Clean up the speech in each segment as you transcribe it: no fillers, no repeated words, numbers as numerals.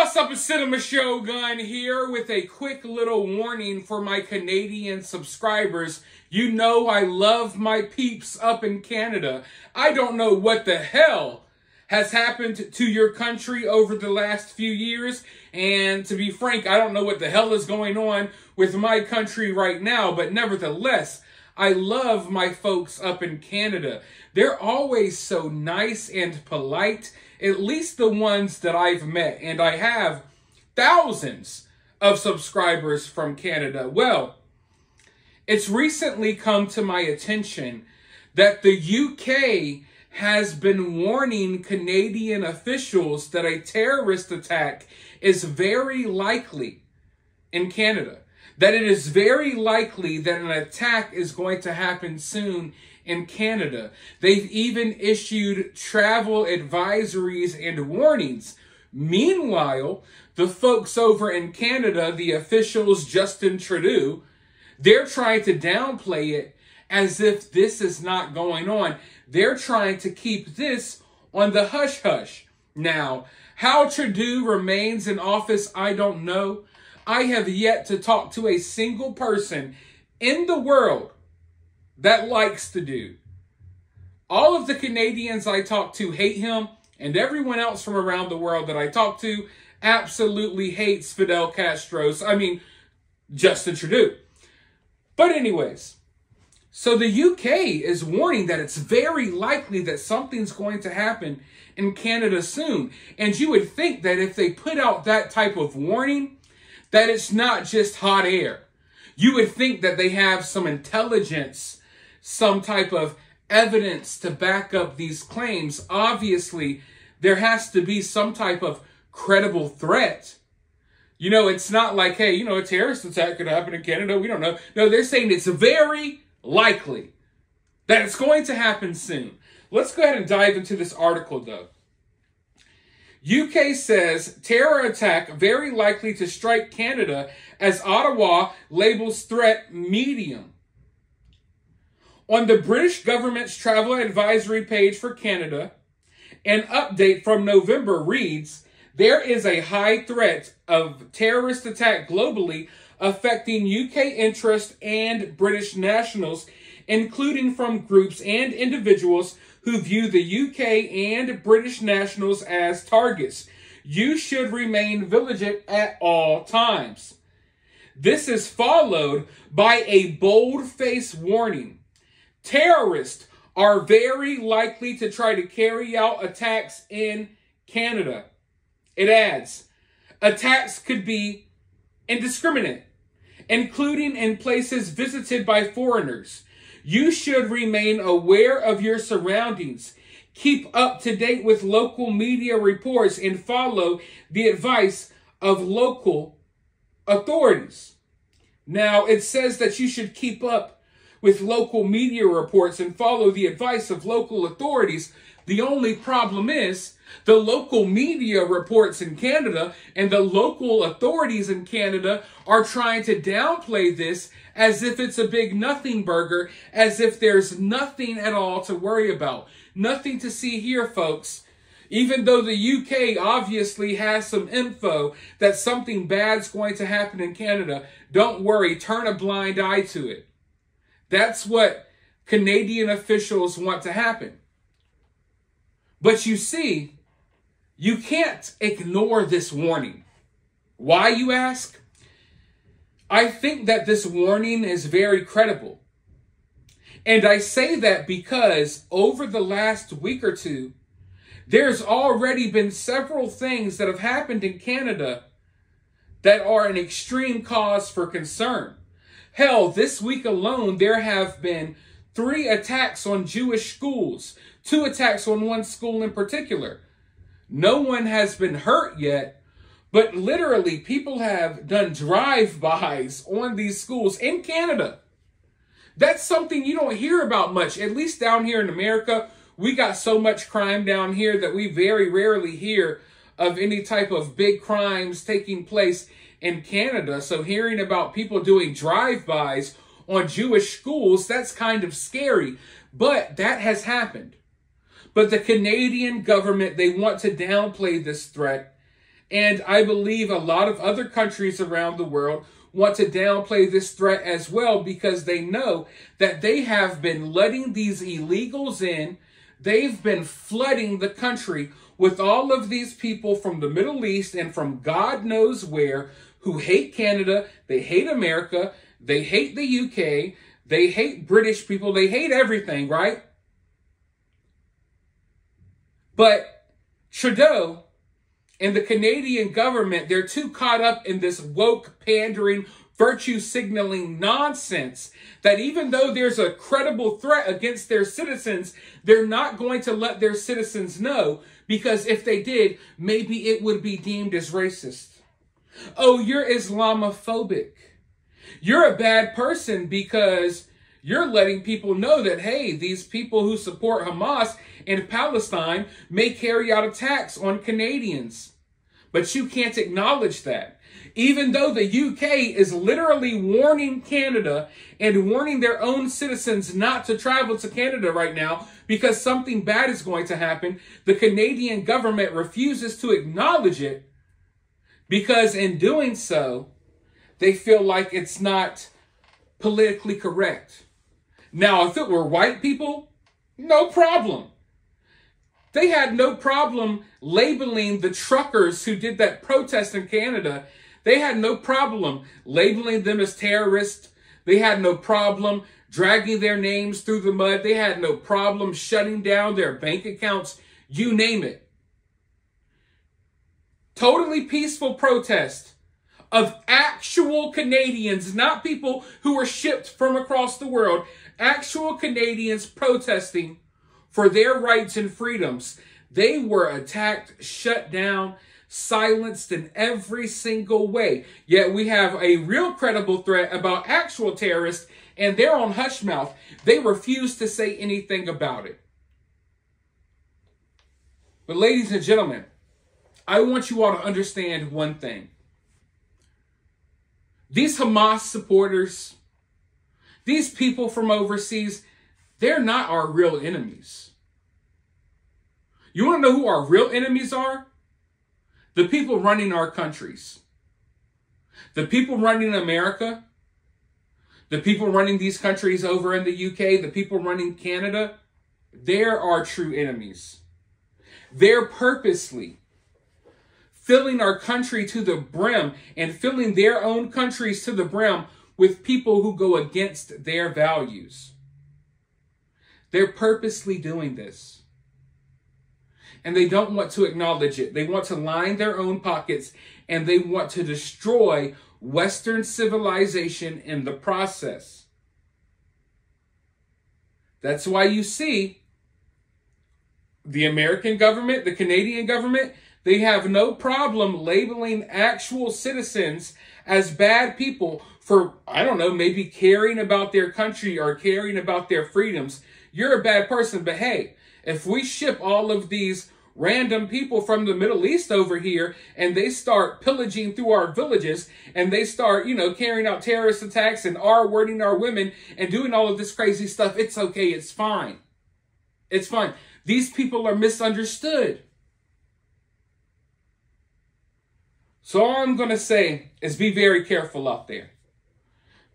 What's up, it's Cinema Shogun here with a quick little warning for my Canadian subscribers. You know I love my peeps up in Canada. I don't know what the hell has happened to your country over the last few years. And to be frank, I don't know what the hell is going on with my country right now. But nevertheless, I love my folks up in Canada. They're always so nice and polite, at least the ones that I've met. And I have thousands of subscribers from Canada. Well, it's recently come to my attention that the UK has been warning Canadian officials that a terrorist attack is very likely in Canada. That it is very likely that an attack is going to happen soon in Canada. They've even issued travel advisories and warnings. Meanwhile, the folks over in Canada, the officials, Justin Trudeau, they're trying to downplay it as if this is not going on. They're trying to keep this on the hush-hush. Now, how Trudeau remains in office, I don't know. I have yet to talk to a single person in the world that likes the dude. All of the Canadians I talk to hate him, and everyone else from around the world that I talk to absolutely hates Fidel Justin Trudeau. But anyways, so the UK is warning that it's very likely that something's going to happen in Canada soon. And you would think that if they put out that type of warning, that it's not just hot air. You would think that they have some intelligence, some type of evidence to back up these claims. Obviously, there has to be some type of credible threat. You know, it's not like, hey, a terrorist attack could happen in Canada. We don't know. No, they're saying it's very likely that it's going to happen soon. Let's go ahead and dive into this article, though. UK says terror attack very likely to strike Canada as Ottawa labels threat medium. On the British government's travel advisory page for Canada, an update from November reads, there is a high threat of terrorist attack globally affecting UK interest and British nationals, including from groups and individuals who view the UK and British nationals as targets. You should remain vigilant at all times. This is followed by a bold-faced warning. Terrorists are very likely to try to carry out attacks in Canada. It adds, attacks could be indiscriminate, including in places visited by foreigners. You should remain aware of your surroundings. Keep up to date with local media reports and follow the advice of local authorities. Now, it says that you should keep up with local media reports and follow the advice of local authorities. The only problem is the local media reports in Canada and the local authorities in Canada are trying to downplay this as if it's a big nothing burger, as if there's nothing at all to worry about. Nothing to see here, folks. Even though the UK obviously has some info that something bad's going to happen in Canada, don't worry, turn a blind eye to it. That's what Canadian officials want to happen. But you see, you can't ignore this warning. Why, you ask? I think that this warning is very credible. And I say that because over the last week or two, there's already been several things that have happened in Canada that are an extreme cause for concern. Hell, this week alone, there have been 3 attacks on Jewish schools, 2 attacks on one school in particular. No one has been hurt yet, but literally people have done drive-bys on these schools in Canada. That's something you don't hear about much, at least down here in America. We got so much crime down here that we very rarely hear of any type of big crimes taking place in Canada. So hearing about people doing drive-bys on Jewish schools, that's kind of scary. But that has happened. But the Canadian government, they want to downplay this threat And I believe a lot of other countries around the world want to downplay this threat as well, because they know that they have been letting these illegals in. They've been flooding the country with all of these people from the Middle East and from God knows where, who hate Canada, they hate America, they hate the UK, they hate British people, they hate everything, right? But Trudeau and the Canadian government, they're too caught up in this woke, pandering, virtue signaling nonsense that even though there's a credible threat against their citizens, they're not going to let their citizens know, because if they did, maybe it would be deemed as racist. Oh, you're Islamophobic. You're a bad person because you're letting people know that, hey, these people who support Hamas in Palestine may carry out attacks on Canadians. But you can't acknowledge that. Even though the UK is literally warning Canada and warning their own citizens not to travel to Canada right now because something bad is going to happen, the Canadian government refuses to acknowledge it because in doing so, they feel like it's not politically correct. Now, if it were white people, no problem. They had no problem labeling the truckers who did that protest in Canada. They had no problem labeling them as terrorists. They had no problem dragging their names through the mud. They had no problem shutting down their bank accounts. You name it. Totally peaceful protest of actual Canadians, not people who were shipped from across the world. Actual Canadians protesting for their rights and freedoms. They were attacked, shut down, silenced in every single way. Yet we have a real credible threat about actual terrorists, and they're on hush mouth. They refuse to say anything about it. But ladies and gentlemen, I want you all to understand one thing. These Hamas supporters, these people from overseas, they're not our real enemies. You want to know who our real enemies are? The people running our countries. The people running America. The people running these countries over in the UK. The people running Canada. They're our true enemies. They're purposely filling our country to the brim and filling their own countries to the brim with people who go against their values. They're purposely doing this. And they don't want to acknowledge it. They want to line their own pockets, and they want to destroy Western civilization in the process. That's why you see the American government, the Canadian government, they have no problem labeling actual citizens as bad people for, I don't know, maybe caring about their country or caring about their freedoms. You're a bad person, but hey, if we ship all of these random people from the Middle East over here and they start pillaging through our villages and they start, carrying out terrorist attacks and R-wording our women and doing all of this crazy stuff, it's okay. It's fine. It's fine. These people are misunderstood. So all I'm going to say is be very careful out there.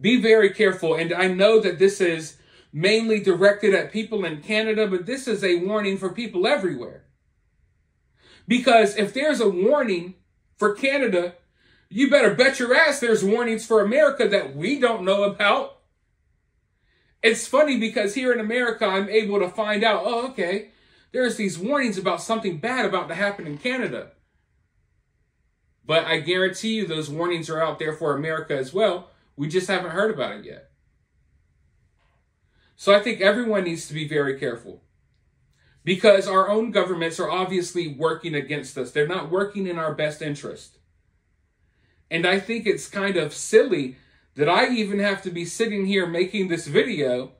Be very careful. And I know that this is mainly directed at people in Canada, but this is a warning for people everywhere. Because if there's a warning for Canada, you better bet your ass there's warnings for America that we don't know about. It's funny because here in America, I'm able to find out, oh, okay, there's these warnings about something bad about to happen in Canada. But I guarantee you those warnings are out there for America as well. We just haven't heard about it yet. So I think everyone needs to be very careful. Because our own governments are obviously working against us. They're not working in our best interest. And I think it's kind of silly that I even have to be sitting here making this video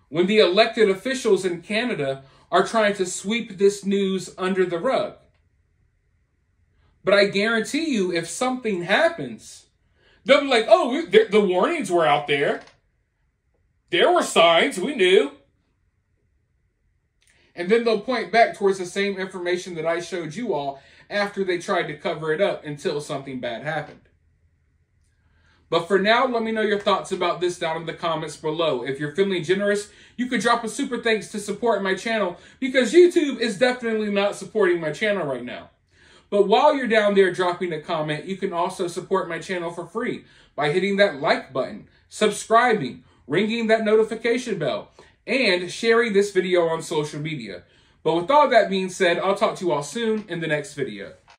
when the elected officials in Canada are trying to sweep this news under the rug. But I guarantee you, if something happens, they'll be like, oh, the warnings were out there. There were signs, we knew. And then they'll point back towards the same information that I showed you all after they tried to cover it up until something bad happened. But for now, let me know your thoughts about this down in the comments below. If you're feeling generous, you could drop a super thanks to support my channel, because YouTube is definitely not supporting my channel right now. But while you're down there dropping a comment, you can also support my channel for free by hitting that like button, subscribing, ringing that notification bell, and sharing this video on social media. But with all that being said, I'll talk to you all soon in the next video.